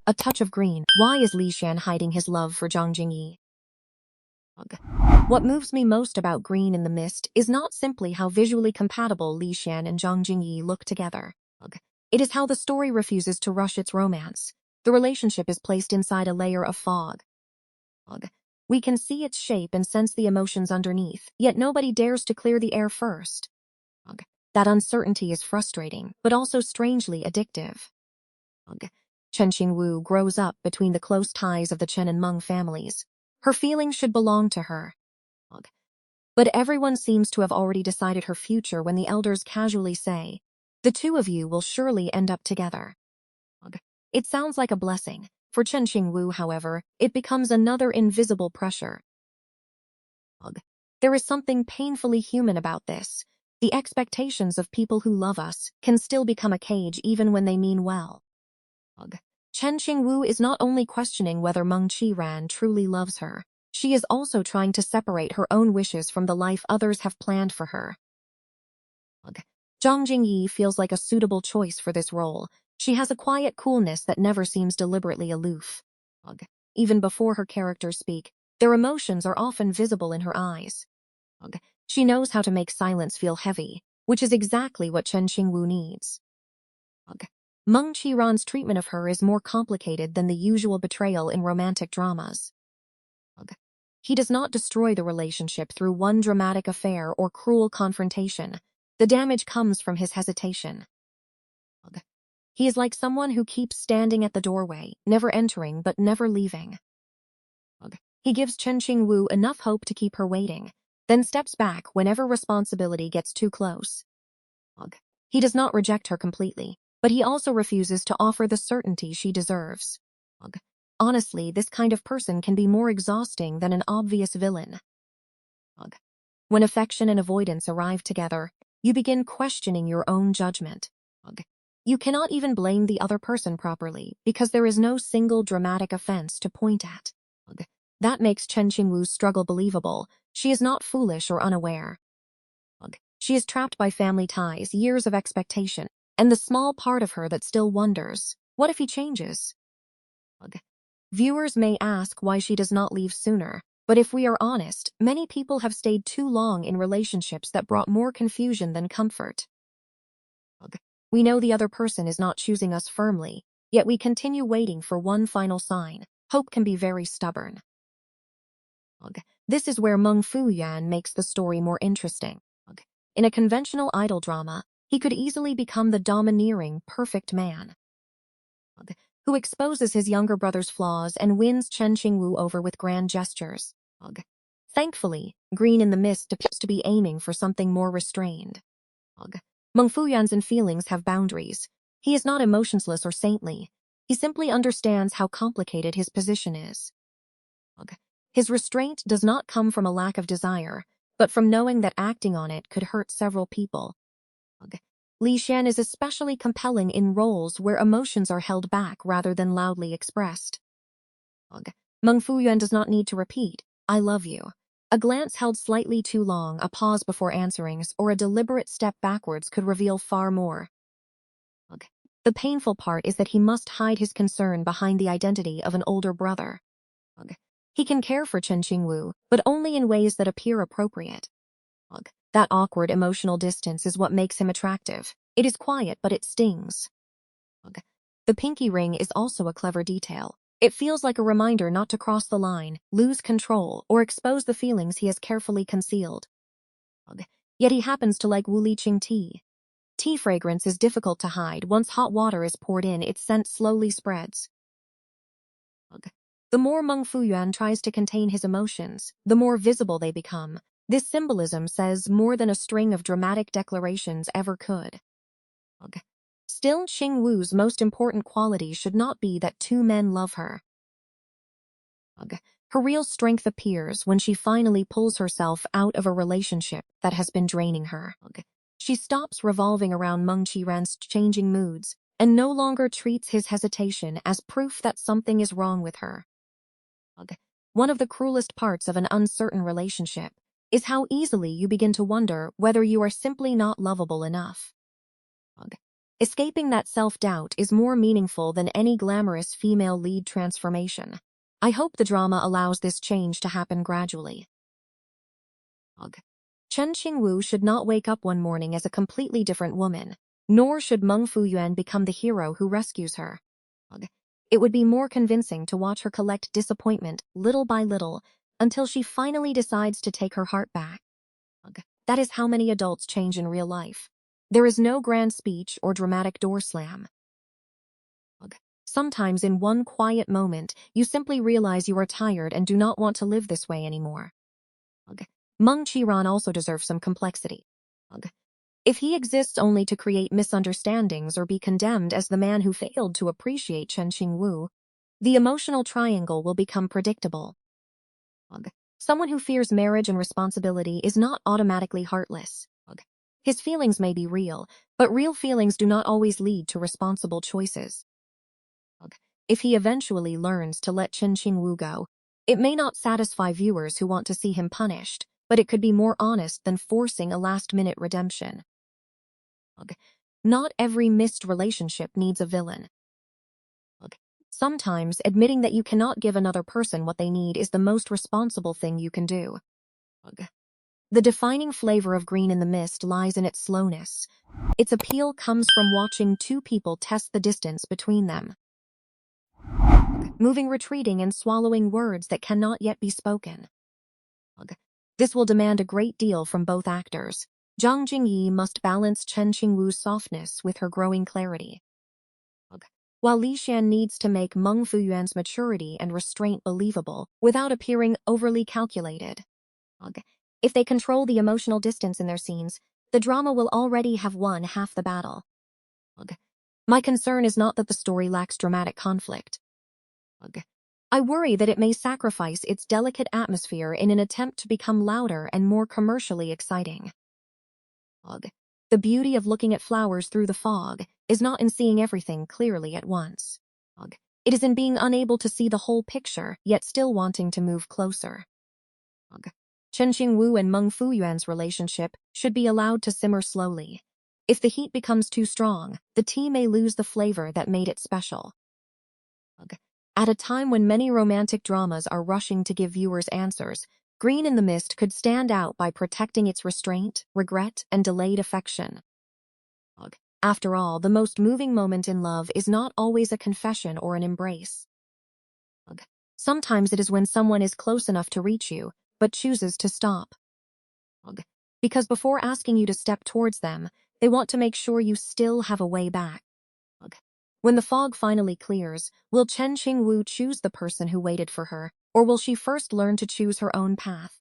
A touch of green. Why is Li Xian hiding his love for Zhang Jingyi? What moves me most about Green in the Mist is not simply how visually compatible Li Xian and Zhang Jingyi look together. It is how the story refuses to rush its romance. The relationship is placed inside a layer of fog. We can see its shape and sense the emotions underneath, yet nobody dares to clear the air first. That uncertainty is frustrating, but also strangely addictive. Chen Qingwu grows up between the close ties of the Chen and Meng families. Her feelings should belong to her. But everyone seems to have already decided her future when the elders casually say, "The two of you will surely end up together." It sounds like a blessing. For Chen Qingwu, however, it becomes another invisible pressure. There is something painfully human about this. The expectations of people who love us can still become a cage even when they mean well. Chen Qingwu is not only questioning whether Meng Qiran truly loves her, she is also trying to separate her own wishes from the life others have planned for her. Zhang Jingyi feels like a suitable choice for this role. She has a quiet coolness that never seems deliberately aloof. Even before her characters speak, their emotions are often visible in her eyes. She knows how to make silence feel heavy, which is exactly what Chen Qingwu needs. Meng Qiran's treatment of her is more complicated than the usual betrayal in romantic dramas. He does not destroy the relationship through one dramatic affair or cruel confrontation. The damage comes from his hesitation. He is like someone who keeps standing at the doorway, never entering but never leaving. He gives Chen Qingwu enough hope to keep her waiting, then steps back whenever responsibility gets too close. He does not reject her completely, but he also refuses to offer the certainty she deserves. Honestly, this kind of person can be more exhausting than an obvious villain. When affection and avoidance arrive together, you begin questioning your own judgment. You cannot even blame the other person properly because there is no single dramatic offense to point at. That makes Chen Qingwu's struggle believable. She is not foolish or unaware. She is trapped by family ties, years of expectation, and the small part of her that still wonders, what if he changes? Viewers may ask why she does not leave sooner, but if we are honest, many people have stayed too long in relationships that brought more confusion than comfort. We know the other person is not choosing us firmly, yet we continue waiting for one final sign. Hope can be very stubborn. This is where Meng Fuyuan makes the story more interesting. In a conventional idol drama, he could easily become the domineering, perfect man who exposes his younger brother's flaws and wins Chen Qingwu over with grand gestures. Thankfully, Green in the Mist appears to be aiming for something more restrained. Meng Fuyuan's feelings have boundaries. He is not emotionless or saintly. He simply understands how complicated his position is. His restraint does not come from a lack of desire, but from knowing that acting on it could hurt several people. Li Xian is especially compelling in roles where emotions are held back rather than loudly expressed. Meng Fuyuan does not need to repeat, "I love you." A glance held slightly too long, a pause before answering, or a deliberate step backwards could reveal far more. The painful part is that he must hide his concern behind the identity of an older brother. He can care for Chen Qingwu, but only in ways that appear appropriate. That awkward emotional distance is what makes him attractive. It is quiet, but it stings. The pinky ring is also a clever detail. It feels like a reminder not to cross the line, lose control, or expose the feelings he has carefully concealed. Yet he happens to like Wuliqing tea. Tea fragrance is difficult to hide. Once hot water is poured in, its scent slowly spreads. The more Meng Fuyuan tries to contain his emotions, the more visible they become. This symbolism says more than a string of dramatic declarations ever could. Still, Qingwu's most important quality should not be that two men love her. Her real strength appears when she finally pulls herself out of a relationship that has been draining her. She stops revolving around Meng Qiran's changing moods and no longer treats his hesitation as proof that something is wrong with her. One of the cruelest parts of an uncertain relationship is how easily you begin to wonder whether you are simply not lovable enough. Escaping that self-doubt is more meaningful than any glamorous female lead transformation. I hope the drama allows this change to happen gradually. Chen Qingwu should not wake up one morning as a completely different woman, nor should Meng Fuyuan become the hero who rescues her. It would be more convincing to watch her collect disappointment little by little until she finally decides to take her heart back. That is how many adults change in real life. There is no grand speech or dramatic door slam. Sometimes in one quiet moment, you simply realize you are tired and do not want to live this way anymore. Meng Qiran also deserves some complexity. If he exists only to create misunderstandings or be condemned as the man who failed to appreciate Chen Qingwu, the emotional triangle will become predictable. Someone who fears marriage and responsibility is not automatically heartless. His feelings may be real, but real feelings do not always lead to responsible choices. If he eventually learns to let Chen Qingwu go, it may not satisfy viewers who want to see him punished, but it could be more honest than forcing a last-minute redemption. Not every missed relationship needs a villain. Sometimes admitting that you cannot give another person what they need is the most responsible thing you can do. The defining flavor of Green in the Mist lies in its slowness. Its appeal comes from watching two people test the distance between them. Moving, retreating, and swallowing words that cannot yet be spoken. This will demand a great deal from both actors. Zhang Jingyi must balance Chen Qingwu's softness with her growing clarity, while Li Xian needs to make Meng Fuyuan's maturity and restraint believable without appearing overly calculated. If they control the emotional distance in their scenes, the drama will already have won half the battle. My concern is not that the story lacks dramatic conflict. I worry that it may sacrifice its delicate atmosphere in an attempt to become louder and more commercially exciting. The beauty of looking at flowers through the fog is not in seeing everything clearly at once. It is in being unable to see the whole picture, yet still wanting to move closer. Chen Qingwu and Meng Fuyuan's relationship should be allowed to simmer slowly. If the heat becomes too strong, the tea may lose the flavor that made it special. At a time when many romantic dramas are rushing to give viewers answers, Green in the Mist could stand out by protecting its restraint, regret, and delayed affection. After all, the most moving moment in love is not always a confession or an embrace. Sometimes it is when someone is close enough to reach you, but chooses to stop. Because before asking you to step towards them, they want to make sure you still have a way back. When the fog finally clears, will Chen Qingwu choose the person who waited for her, or will she first learn to choose her own path?